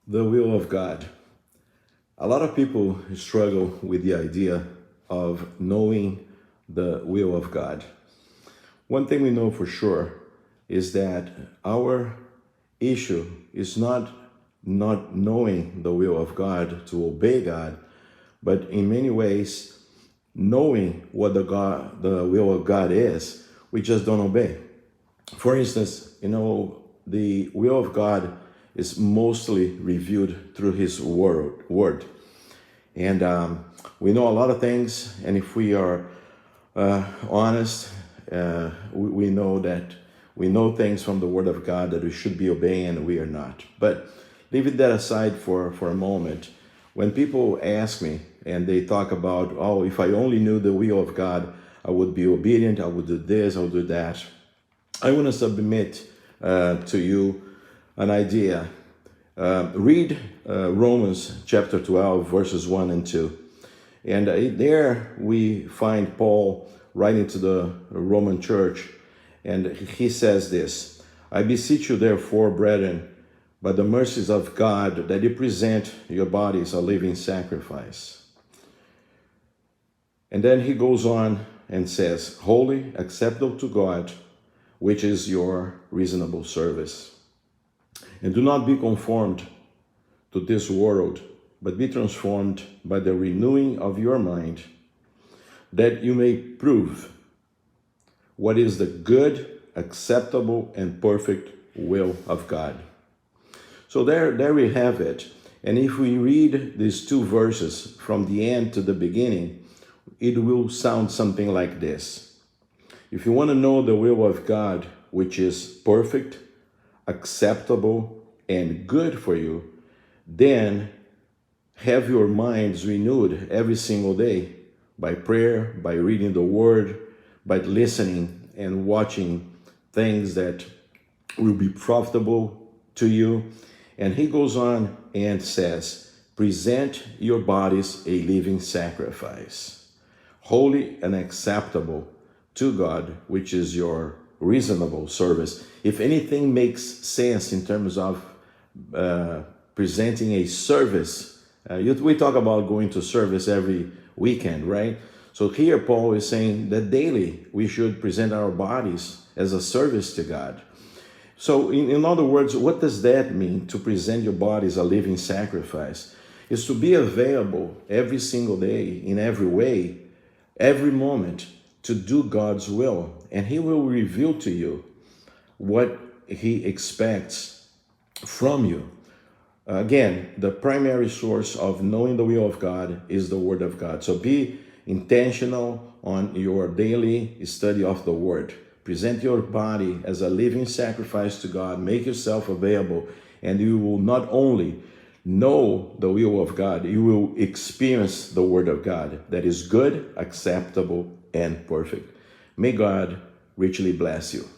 The will of God. A lot of people struggle with the idea of knowing the will of God. One thing we know for sure is that our issue is not knowing the will of God, to obey God, but in many ways knowing what the will of God is, we just don't obey. For instance, the will of God is mostly revealed through His word. And we know a lot of things, and if we are honest, we know that we know things from the Word of God that we should be obeying, and we are not. But leaving that aside for a moment, when people ask me and they talk about, oh, if I only knew the will of God, I would be obedient, I would do this, I would do that. I want to submit to you an idea. Read Romans chapter 12, verses 1 and 2. And there we find Paul writing to the Roman church, and he says this: I beseech you, therefore, brethren, by the mercies of God, that you present your bodies a living sacrifice. And then he goes on and says, holy, acceptable to God, which is your reasonable service. And do not be conformed to this world, but be transformed by the renewing of your mind, that you may prove what is the good, acceptable, and perfect will of God. So there we have it. And if we read these two verses from the end to the beginning, it will sound something like this. If you want to know the will of God, which is perfect, acceptable, and good for you, then have your minds renewed every single day by prayer, by reading the Word, by listening and watching things that will be profitable to you. And he goes on and says, present your bodies a living sacrifice, holy and acceptable to God, which is your reasonable service. If anything makes sense in terms of presenting a service, we talk about going to service every weekend, right? So here Paul is saying that daily we should present our bodies as a service to God. So in other words, what does that mean, to present your body as a living sacrifice? Is to be available every single day, in every way, every moment, to do God's will. And He will reveal to you what He expects from you. Again, the primary source of knowing the will of God is the Word of God. So be intentional on your daily study of the Word. Present your body as a living sacrifice to God. Make yourself available, and you will not only know the will of God, you will experience the Word of God that is good, acceptable, and perfect. May God richly bless you.